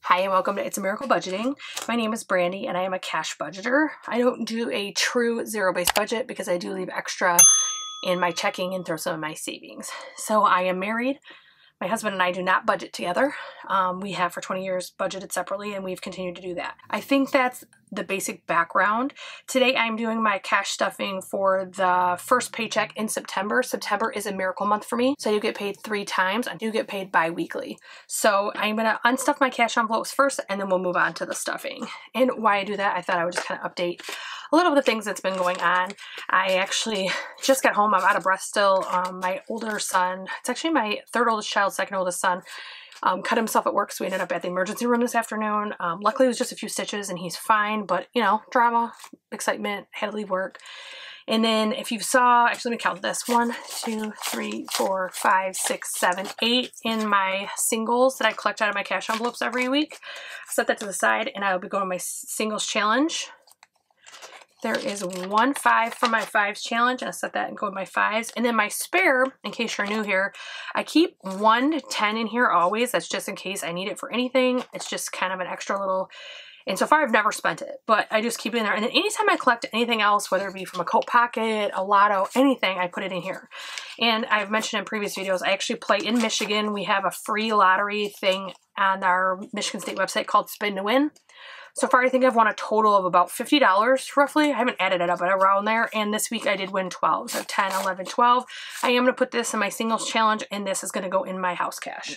Hi and welcome to It's a Miracle Budgeting. My name is Brandy and I am a cash budgeter. I don't do a true zero-based budget because I do leave extra in my checking and throw some of my savings. So I am married. My husband and I do not budget together. We have for 20 years budgeted separately and we've continued to do that. I think that's the basic background. Today I'm doing my cash stuffing for the first paycheck in September. September is a miracle month for me. So you get paid 3 times. I do get paid bi-weekly. So I'm going to unstuff my cash envelopes first and then we'll move on to the stuffing. And why I do that, I thought I would just kind of update a little of the things that's been going on. I actually just got home. I'm out of breath still. My older son, it's actually my third oldest child, second oldest son, cut himself at work, so we ended up at the emergency room this afternoon. Luckily it was just a few stitches and he's fine, but you know, drama, excitement, had to leave work. And then if you saw, actually let me count this, 1, 2, 3, 4, 5, 6, 7, 8 in my singles that I collect out of my cash envelopes every week. I set that to the side and I'll be going to my singles challenge. There is 1 5 for my 5s challenge, and I set that and go with my 5s. And then my spare, in case you're new here, I keep 1 to 10 in here always. That's just in case I need it for anything. It's just kind of an extra little, and so far I've never spent it, but I just keep it in there. And then anytime I collect anything else, whether it be from a coat pocket, a lotto, anything, I put it in here. And I've mentioned in previous videos, I actually play in Michigan. We have a free lottery thing on our Michigan State website called Spin to Win. So far, I think I've won a total of about $50, roughly. I haven't added it up, but around there. And this week I did win 12. So 10, 11, 12. I am going to put this in my singles challenge, and this is going to go in my house cash.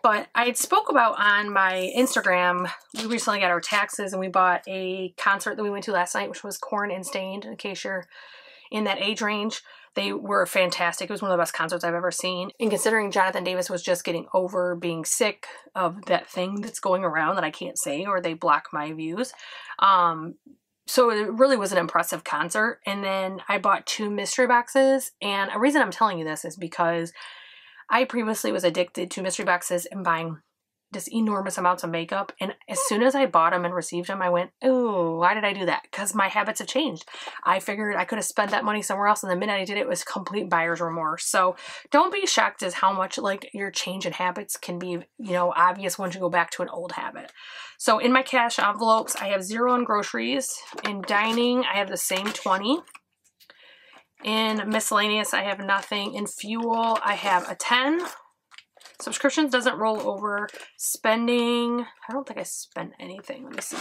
But I spoke about on my Instagram, we recently got our taxes, and we bought a concert that we went to last night, which was Korn and Stained, in case you're in that age range. They were fantastic. It was one of the best concerts I've ever seen. And considering Jonathan Davis was just getting over being sick of that thing that's going around that I can't say, or they block my views. So it really was an impressive concert. And then I bought 2 mystery boxes. And a reason I'm telling you this is because I previously was addicted to mystery boxes and buying just enormous amounts of makeup. And as soon as I bought them and received them, I went, oh, why did I do that? Because my habits have changed. I figured I could have spent that money somewhere else. And the minute I did it, it was complete buyer's remorse. So don't be shocked as how much like your change in habits can be, you know, obvious once you go back to an old habit. So in my cash envelopes, I have 0 in groceries. In dining, I have the same 20. In miscellaneous, I have nothing. In fuel, I have a 10. Subscriptions doesn't roll over. Spending, I don't think I spent anything. Let me see.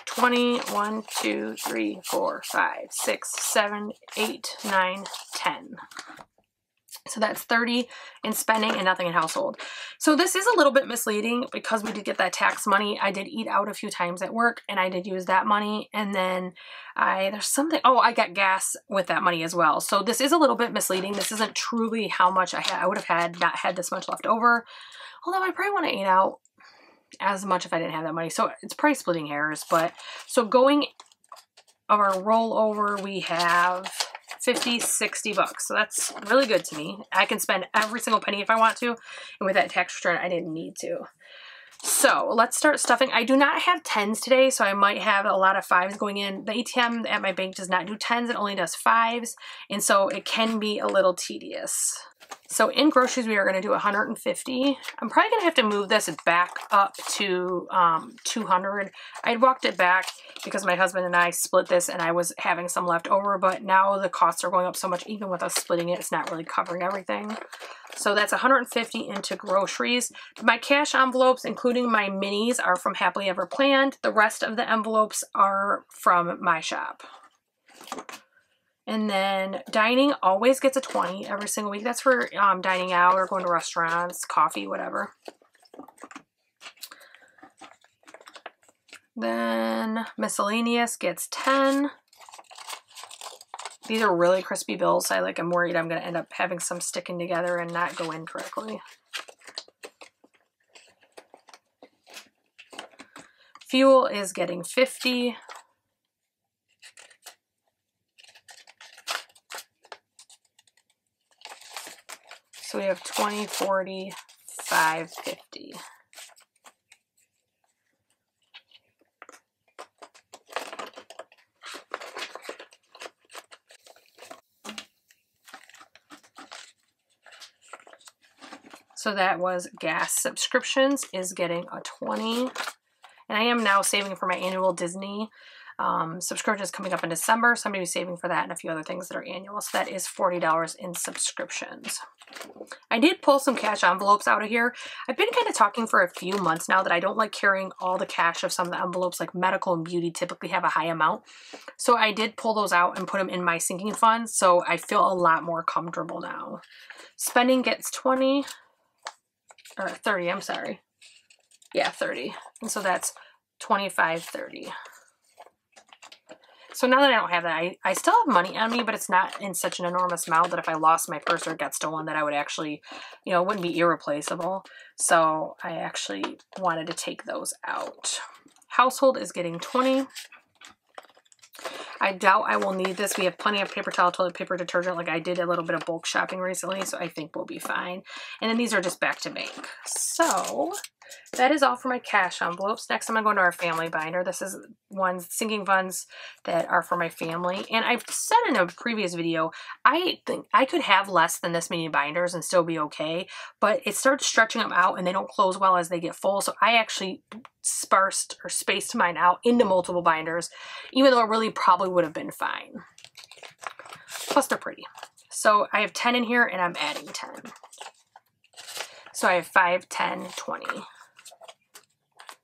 20, 1, 2, 3, 4, 5, 6, 7, 8, 9, 10. So that's 30 in spending and nothing in household. So this is a little bit misleading because we did get that tax money. I did eat out a few times at work and I did use that money. And then there's something, oh, I got gas with that money as well. So this is a little bit misleading. This isn't truly how much I would have had, not had this much left over. Although I probably want to eat out as much if I didn't have that money. So it's probably splitting hairs. But so going of our rollover, we have 50, 60 bucks. So that's really good to me. I can spend every single penny if I want to. And with that tax return, I didn't need to. So let's start stuffing. I do not have 10s today, so I might have a lot of 5s going in. The ATM at my bank does not do 10s, it only does 5s. And so it can be a little tedious. So in groceries, we are going to do 150. I'm probably going to have to move this back up to 200. I walked it back because my husband and I split this and I was having some left over, but now the costs are going up so much, even with us splitting it, it's not really covering everything. So that's 150 into groceries. My cash envelopes, including my minis, are from HappilyEverPlans. The rest of the envelopes are from my shop. And then dining always gets a 20 every single week. That's for dining out or going to restaurants, coffee, whatever. Then miscellaneous gets 10. These are really crispy bills. So I'm worried I'm going to end up having some sticking together and not go in correctly. Fuel is getting 50. So we have 20, 40, 5, 50. So that was gas. Subscriptions is getting a 20. And I am now saving for my annual Disney subscription is coming up in December, so I'm going to be saving for that and a few other things that are annual. So that is $40 in subscriptions. I did pull some cash envelopes out of here. I've been kind of talking for a few months now that I don't like carrying all the cash of some of the envelopes, like medical and beauty typically have a high amount. So I did pull those out and put them in my sinking funds, so I feel a lot more comfortable now. Spending gets 20, or 30, I'm sorry. Yeah, 30. And so that's 25, 30. So now that I don't have that, I still have money on me, but it's not in such an enormous amount that if I lost my purse or it got stolen that I would actually, you know, it wouldn't be irreplaceable. So I actually wanted to take those out. Household is getting 20. I doubt I will need this. We have plenty of paper towel, toilet paper, detergent. Like I did a little bit of bulk shopping recently, so I think we'll be fine. And then these are just back to bank. So that is all for my cash envelopes. Next, I'm going to go into our family binder. This is ones, sinking funds that are for my family. And I've said in a previous video, I think I could have less than this many binders and still be okay, but it starts stretching them out and they don't close well as they get full. So I actually sparsed or spaced mine out into multiple binders, even though it really probably would have been fine. Plus they're pretty. So I have 10 in here and I'm adding 10. So I have 5, 10, 20.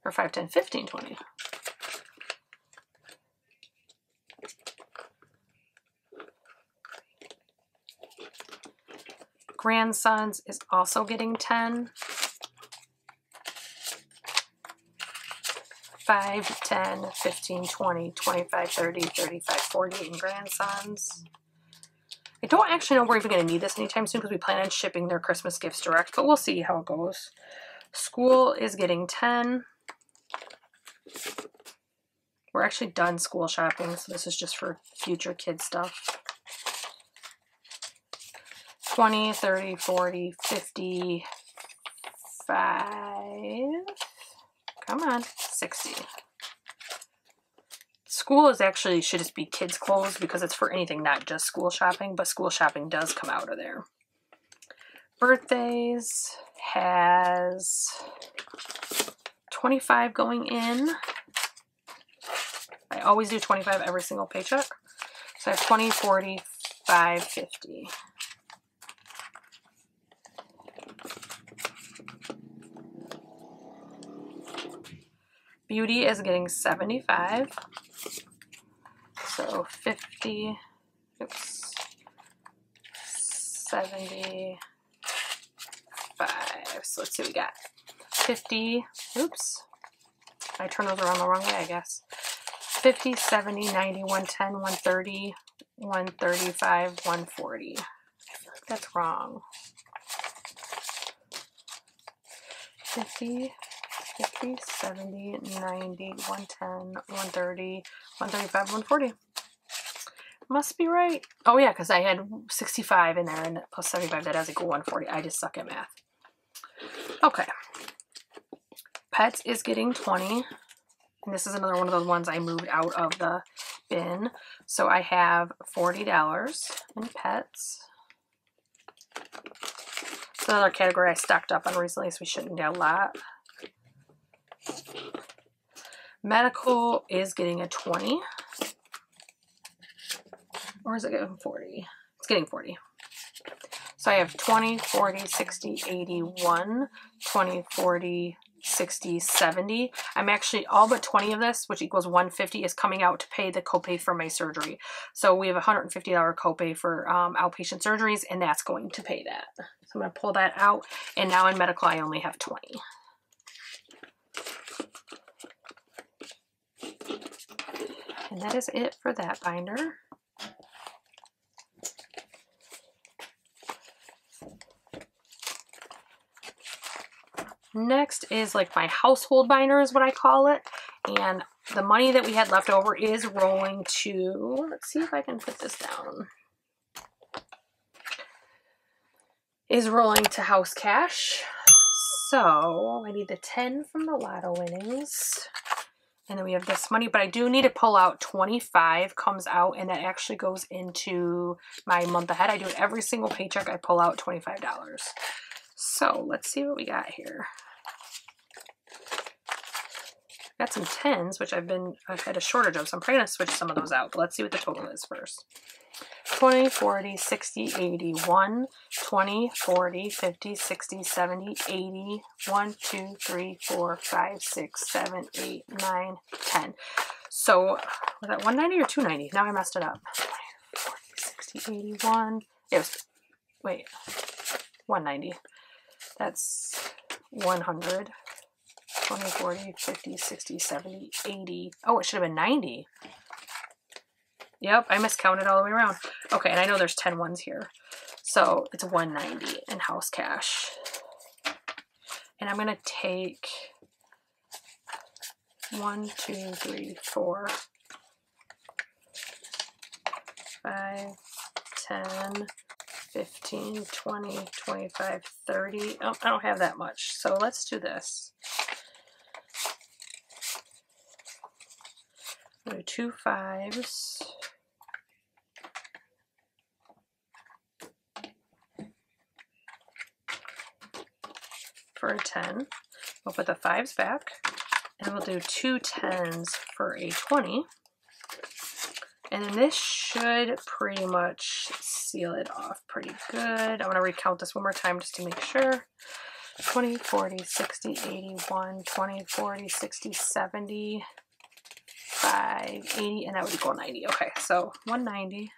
Or 5, 10, 15, 20. Grandsons is also getting 10. 5, 10, 15, 20, 25, 30, 35, 40 in grandsons. I don't actually know we're even going to need this anytime soon because we plan on shipping their Christmas gifts direct, but we'll see how it goes. School is getting 10. We're actually done school shopping, so this is just for future kid stuff. 20, 30, 40, 50, 5, come on, 60. School is actually, should just be kids' clothes because it's for anything, not just school shopping, but school shopping does come out of there. Birthdays has 25 going in. I always do 25 every single paycheck. So I have 20, 40, 5, 50. Beauty is getting 75. So 50, oops, 75. So let's see what we got. 50, oops. I turned those around the wrong way, I guess. 50, 70, 90, 110, 130, 135, 140. I feel like that's wrong. 50, 50, 70, 90, 110, 130, 135, 140. Must be right. Oh yeah, because I had 65 in there and plus 75, that does equal 140. I just suck at math. Okay. Pets is getting 20. And this is another one of those ones I moved out of the bin. So I have $40 in pets. It's another category I stocked up on recently, so we shouldn't get a lot. Medical is getting a 20. Or is it getting 40? It's getting 40. So I have 20, 40, 60, 81, 20, 40, 60, 70. I'm actually, all but 20 of this, which equals 150, is coming out to pay the copay for my surgery. So we have a $150 copay for outpatient surgeries, and that's going to pay that. So I'm going to pull that out, and now in medical I only have 20. And that is it for that binder. Next is like my household binder is what I call it. And the money that we had left over is rolling to, let's see if I can put this down, is rolling to house cash. So I need the 10 from the lotto winnings. And then we have this money, but I do need to pull out 25 comes out, and that actually goes into my month ahead. I do it every single paycheck. I pull out $25. So let's see what we got here. Got some 10s, which I've had a shortage of, so I'm probably going to switch some of those out. But let's see what the total is first. 20, 40, 60, 80, 1, 20, 40, 50, 60, 70, 80, 1, 2, 3, 4, 5, 6, 7, 8, 9, 10. So, was that 190 or 290? Now I messed it up. 20, 40, 60, 81. It was, wait, 190. That's 100. 20, 40, 50, 60, 70, 80. Oh, it should have been 90. Yep, I miscounted all the way around. Okay, and I know there's 10 ones here. So it's 190 in house cash. And I'm going to take 1, 2, 3, 4, 5, 10, 15, 20, 25, 30. Oh, I don't have that much. So let's do this. I'm going to do 2 5s. For a 10. We'll put the 5s back, and we'll do 2 10s for a 20. And then this should pretty much seal it off pretty good. I'm going to recount this one more time just to make sure. 20, 40, 60, 81, 20, 40, 60, 70, 5, 80, and that would equal 90. Okay, so 190.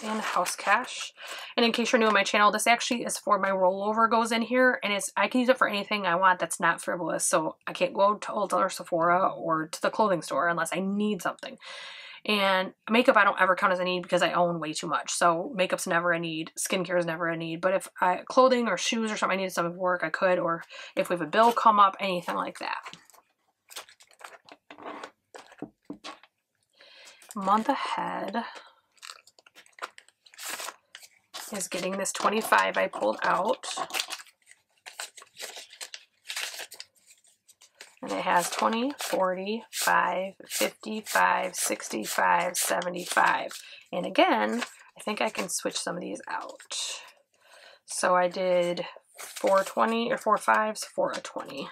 And house cash. And in case you're new on my channel, this actually is for my rollover goes in here, and I can use it for anything I want that's not frivolous. So I can't go to Ulta or Sephora or to the clothing store unless I need something. And makeup I don't ever count as a need because I own way too much. So makeup's never a need, skincare is never a need. But if clothing or shoes or something I needed something for work, I could, or if we have a bill come up, anything like that. Month ahead is getting this 25 I pulled out. And it has 20, 40, 5, 55, 65, 75. And again, I think I can switch some of these out. So I did 420 or 4 5s for a 20.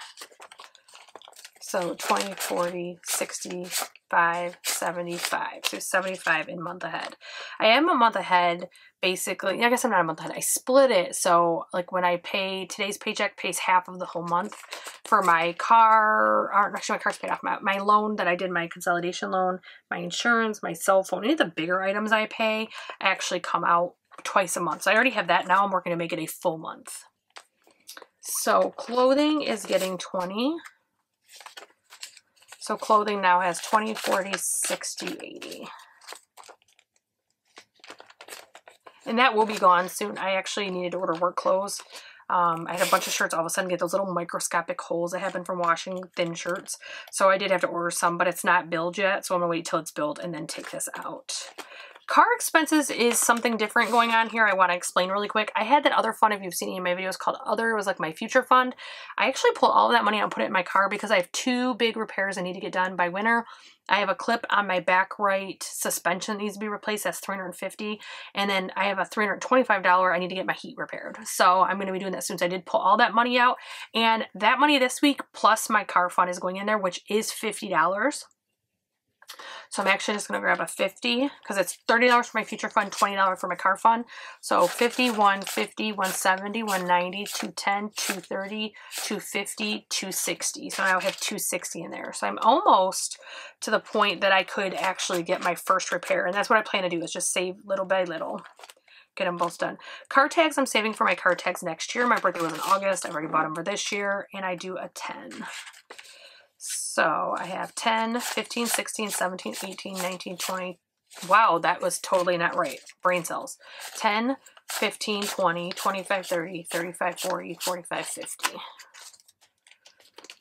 So 20, 40, 65, 75. So 75 in month ahead. I am a month ahead, basically. I guess I'm not a month ahead. I split it. So like when I pay, today's paycheck pays half of the whole month for my car, or actually my car's paid off, my loan that I did, my consolidation loan, my insurance, my cell phone, any of the bigger items I pay actually come out twice a month. So I already have that. Now I'm working to make it a full month. So clothing is getting 20. So clothing now has 20, 40, 60, 80. And that will be gone soon. I actually needed to order work clothes. I had a bunch of shirts all of a sudden get those little microscopic holes that happen from washing thin shirts. So I did have to order some, but it's not billed yet. So I'm gonna wait till it's billed and then take this out. Car expenses is something different going on here. I want to explain really quick. I had that other fund, if you've seen any of my videos, called Other. It was like my future fund. I actually pulled all of that money out and put it in my car because I have 2 big repairs I need to get done by winter. I have a clip on my back right suspension that needs to be replaced. That's $350. And then I have a $325 I need to get my heat repaired. So I'm going to be doing that soon. So I did pull all that money out. And that money this week plus my car fund is going in there, which is $50. So I'm actually just going to grab a 50 because it's $30 for my future fund, $20 for my car fund. So 50, 150, 170, 190, 210, 230, 250, 260. So now I have 260 in there. So I'm almost to the point that I could actually get my first repair. And that's what I plan to do, is just save little by little. Get them both done. Car tags, I'm saving for my car tags next year. My birthday was in August. I've already bought them for this year. And I do a 10. So I have 10, 15, 16, 17, 18, 19, 20. Wow, that was totally not right. Brain cells. 10, 15, 20, 25, 30, 35, 40, 45, 50.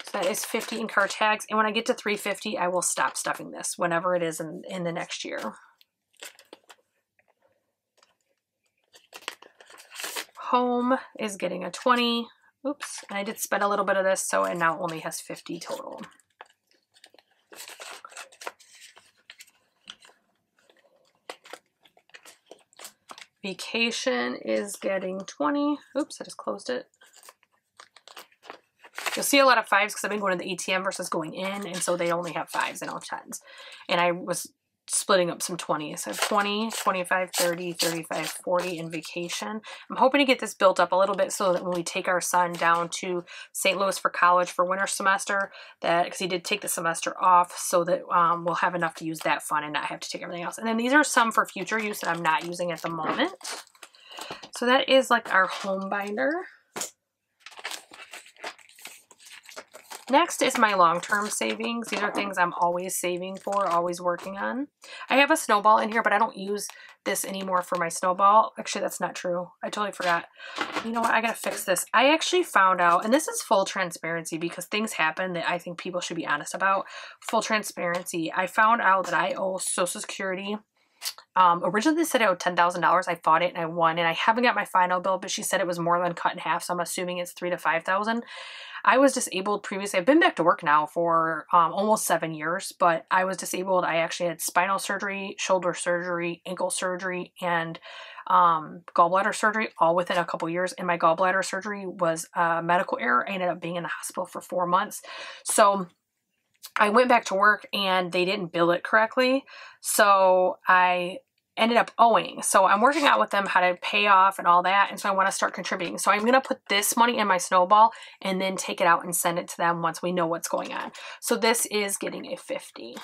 So that is 50 in car tags. And when I get to 350, I will stop stuffing this whenever it is in the next year. Home is getting a 20. Oops, and I did spend a little bit of this, so it now only has 50 total. Vacation is getting 20. Oops, I just closed it. You'll see a lot of 5s because I've been going to the ATM versus going in, and so they only have 5s and no 10s. And I was splitting up some 20s. So 20, 25, 30, 35, 40 in vacation. I'm hoping to get this built up a little bit so that when we take our son down to St. Louis for college for winter semester, that because he did take the semester off, so that we'll have enough to use that fund and not have to take everything else. And then these are some for future use that I'm not using at the moment. So that is like our home binder. Next is my long-term savings. These are things I'm always saving for, always working on. I have a snowball in here, but I don't use this anymore for my snowball. Actually, that's not true. I totally forgot. You know what? I gotta fix this. I actually found out, and this is full transparency because things happen that I think people should be honest about. Full transparency. I found out that I owe Social Security. Originally they said I owed $10,000. I fought it and I won, and I haven't got my final bill, but she said it was more than cut in half, so I'm assuming it's $3,000 to $5,000. I was disabled previously. I've been back to work now for almost 7 years, but I was disabled. I actually had spinal surgery, shoulder surgery, ankle surgery, and gallbladder surgery all within a couple years. And my gallbladder surgery was a medical error. I ended up being in the hospital for 4 months. So I went back to work and they didn't bill it correctly. So I ended up owing. So I'm working out with them how to pay off and all that. And so I want to start contributing. So I'm going to put this money in my snowball and then take it out and send it to them once we know what's going on. So this is getting a 50.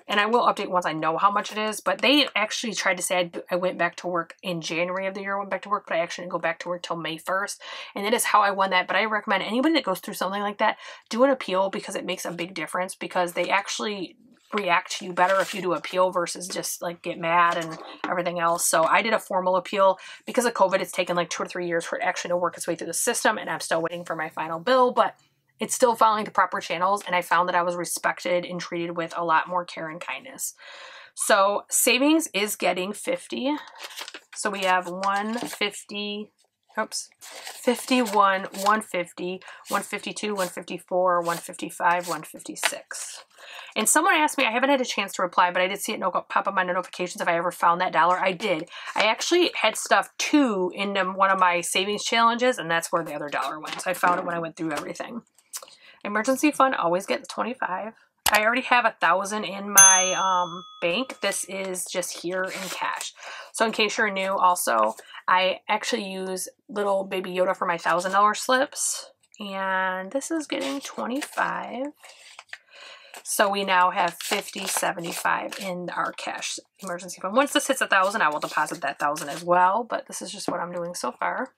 And I will update once I know how much it is, but they actually tried to say I went back to work in January of the year, I went back to work, but I actually didn't go back to work till May 1st. And that is how I won that. But I recommend anybody that goes through something like that, do an appeal because it makes a big difference, because they actually react to you better if you do appeal versus just like get mad and everything else. So I did a formal appeal. Because of COVID, it's taken like 2 or 3 years for it actually to work its way through the system, and I'm still waiting for my final bill, but it's still following the proper channels, and I found that I was respected and treated with a lot more care and kindness. So savings is getting 50. So we have 150, oops, 51, 150, 152, 154, 155, 156. And someone asked me, I haven't had a chance to reply, but I did see it pop up my notifications if I ever found that dollar. I did. I actually had stuff too in one of my savings challenges, and that's where the other dollar went. So I found it when I went through everything. Emergency fund always gets 25. I already have 1,000 in my bank. This is just here in cash. So in case you're new, also, I actually use little baby Yoda for my $1,000 slips. And this is getting 25. So we now have 50, 75 in our cash emergency fund. Once this hits 1,000, I will deposit that 1,000 as well. But this is just what I'm doing so far.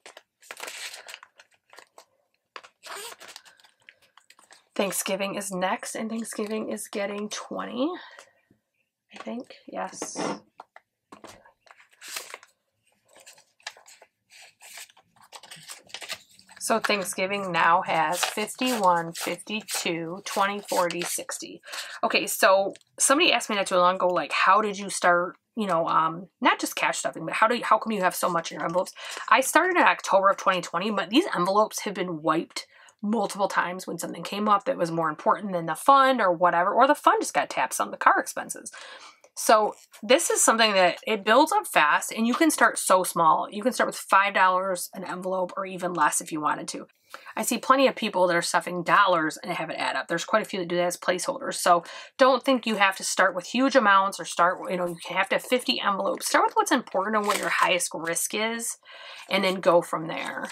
Thanksgiving is next, and Thanksgiving is getting 20, I think. Yes. So Thanksgiving now has 51, 52, 20, 40, 60. Okay, so somebody asked me not too long ago, like, how did you start, you know, not just cash stuffing, but how come you have so much in your envelopes? I started in October of 2020, but these envelopes have been wiped multiple times when something came up that was more important than the fund or whatever, or the fund just got tapped on the car expenses. So this is something that it builds up fast, and you can start so small. You can start with $5 an envelope or even less if you wanted to. I see plenty of people that are stuffing dollars and have it add up. There's quite a few that do that as placeholders. So don't think you have to start with huge amounts or start, you know, you have to have 50 envelopes. Start with what's important and what your highest risk is, and then go from there.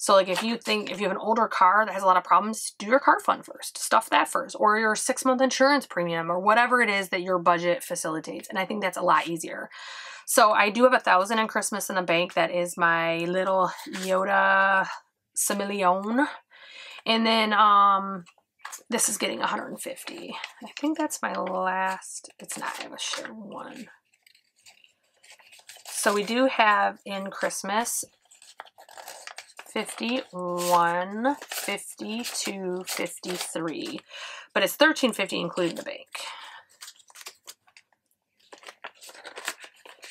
So like if you have an older car that has a lot of problems, do your car fund first, stuff that first, or your 6-month insurance premium, or whatever it is that your budget facilitates. And I think that's a lot easier. So I do have 1,000 in Christmas in the bank. That is my little Yoda Similion. And then this is getting 150. I think that's my last. It's not. I have a share one. So we do have in Christmas 51, 52, 53, but it's $13.50 including the bank.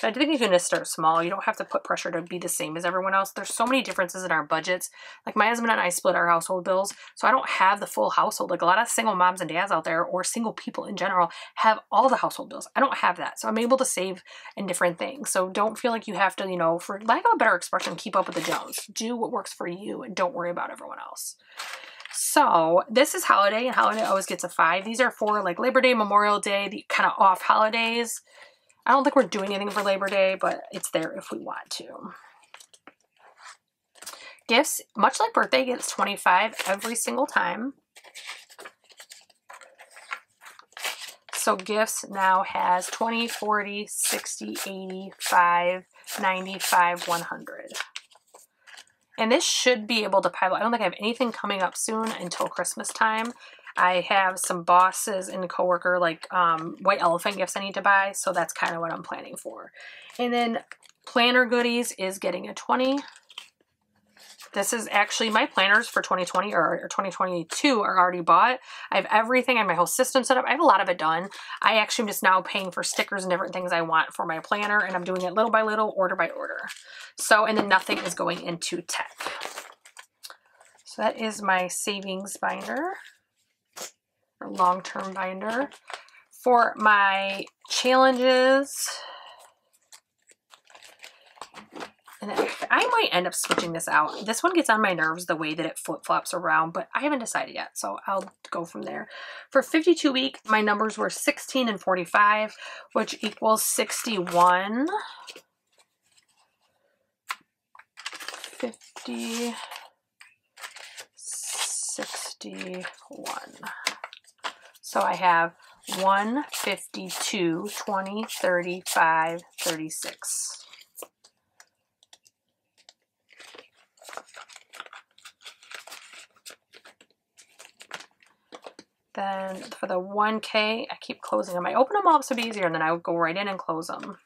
But I think you can just start small. You don't have to put pressure to be the same as everyone else. There's so many differences in our budgets. Like my husband and I split our household bills, so I don't have the full household. Like a lot of single moms and dads out there, or single people in general, have all the household bills. I don't have that. So I'm able to save in different things. So don't feel like you have to, you know, for lack of a better expression, keep up with the Jones. Do what works for you and don't worry about everyone else. So this is holiday, and holiday always gets a 5. These are for like Labor Day, Memorial Day, the kind of off holidays. I don't think we're doing anything for Labor Day, but it's there if we want to. Gifts, much like birthday, gets 25 every single time. So gifts now has 20, 40, 60, 85, 95, 100. And this should be able to pile. I don't think I have anything coming up soon until Christmas time. I have some bosses and coworker like white elephant gifts I need to buy. So that's kind of what I'm planning for. And then planner goodies is getting a 20. This is actually my planners for 2020 or 2022 are already bought. I have everything. I have my whole system set up. I have a lot of it done. I actually am just now paying for stickers and different things I want for my planner, and I'm doing it little by little, order by order. So, and then nothing is going into tech. So that is my savings binder or long-term binder. For my challenges, and I might end up switching this out. This one gets on my nerves the way that it flip-flops around, but I haven't decided yet, so I'll go from there. For 52 week, my numbers were 16 and 45, which equals 61. 50, 61. So I have 1, 52, 20, 35, 36. Then for the 1K, I keep closing them. I open them all up so it'd be easier, and then I would go right in and close them.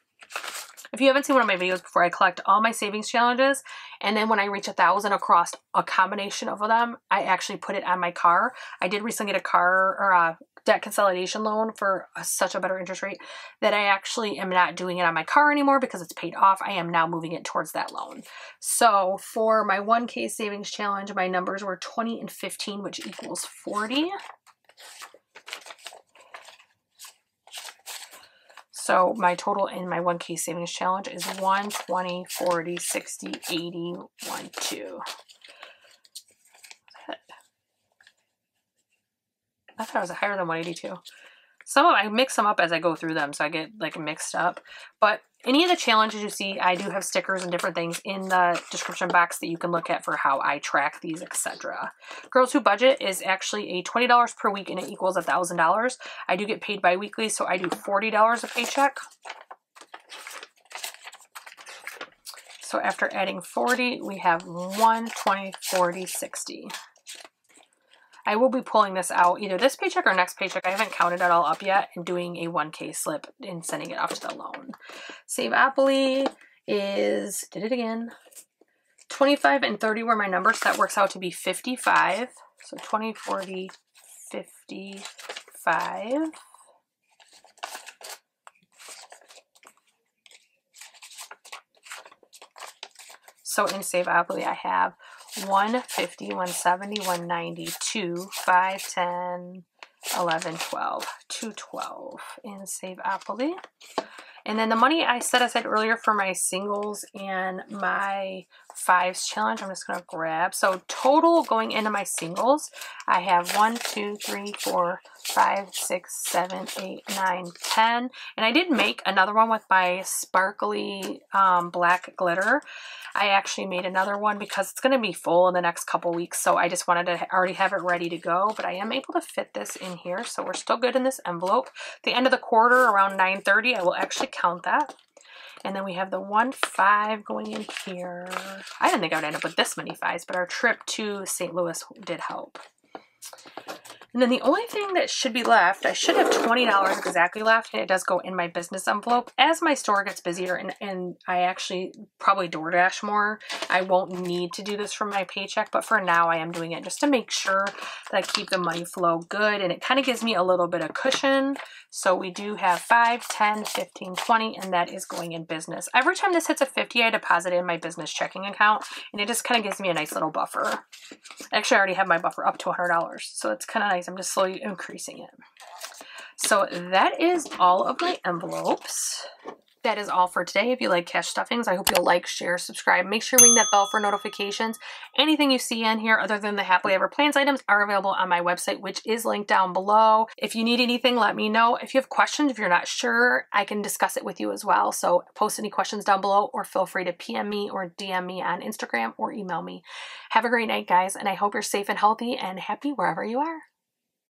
If you haven't seen one of my videos before, I collect all my savings challenges, and then when I reach 1,000 across a combination of them, I actually put it on my car. I did recently get a car or a debt consolidation loan for such a better interest rate that I actually am not doing it on my car anymore because it's paid off. I am now moving it towards that loan. So for my 1K savings challenge, my numbers were 20 and 15, which equals 40. So my total in my 1K savings challenge is 1, 20, 40, 60, 80, 1, 2. I thought it was higher than 182. I mix them up as I go through them, so I get like mixed up. But any of the challenges you see, I do have stickers and different things in the description box that you can look at for how I track these, etc. Girls Who Budget is actually a $20 per week, and it equals $1,000. I do get paid bi-weekly, so I do $40 a paycheck. So after adding 40, we have 1, 20, 40, 60. I will be pulling this out either this paycheck or next paycheck. I haven't counted it all up yet, and doing a 1K slip and sending it off to the loan. Saveopoly is, did it again, 25 and 30 were my numbers. So that works out to be 55. So 20, 40, 55. So in Saveopoly, I have 150, 170, 190, 2, 5, 10, 11, 12, 212 in Saveopoly. And then the money I set aside earlier for my singles and my 5s challenge, I'm just going to grab. So total going into my singles, I have 1, 2, 3, 4, 5, 6, 7, 8, 9, 10. And I did make another one with my sparkly black glitter. I actually made another one because it's going to be full in the next couple weeks. So I just wanted to already have it ready to go. But I am able to fit this in here. So we're still good in this envelope. At the end of the quarter, around 9:30, I will actually count that. And then we have the 1.5 going in here. I didn't think I would end up with this many 5s, but our trip to St. Louis did help. And then the only thing that should be left, I should have $20 exactly left, and it does go in my business envelope. As my store gets busier and I actually probably Doordash more, I won't need to do this from my paycheck, but for now I am doing it just to make sure that I keep the money flow good, and it kind of gives me a little bit of cushion. So we do have 5, 10, 15, 20, and that is going in business. Every time this hits a 50, I deposit it in my business checking account, and it just kind of gives me a nice little buffer. Actually, I already have my buffer up to $100, so it's kind of nice. I'm just slowly increasing it. So that is all of my envelopes. That is all for today. If you like cash stuffings, I hope you'll like, share, subscribe. Make sure you ring that bell for notifications. Anything you see in here other than the Happily Ever Plans items are available on my website, which is linked down below. If you need anything, let me know. If you have questions, if you're not sure, I can discuss it with you as well. So post any questions down below, or feel free to PM me or DM me on Instagram or email me. Have a great night, guys, and I hope you're safe and healthy and happy wherever you are.